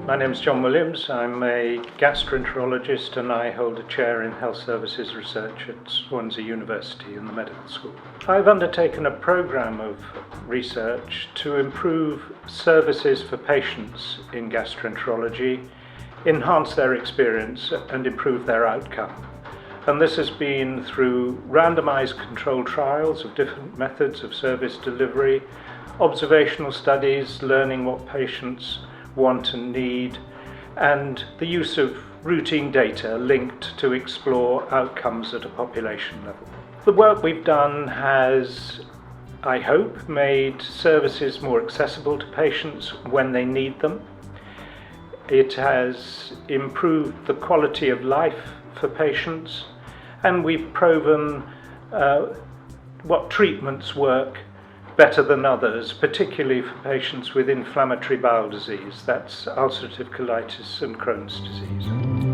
My name is John Williams. I'm a gastroenterologist and I hold a chair in health services research at Swansea University in the medical school. I've undertaken a programme of research to improve services for patients in gastroenterology, enhance their experience and improve their outcome. And this has been through randomised controlled trials of different methods of service delivery, observational studies, learning what patients want and need, and the use of routine data linked to explore outcomes at a population level. The work we've done has, I hope, made services more accessible to patients when they need them. It has improved the quality of life for patients, and we've proven what treatments work better than others, particularly for patients with inflammatory bowel disease, that's ulcerative colitis and Crohn's disease.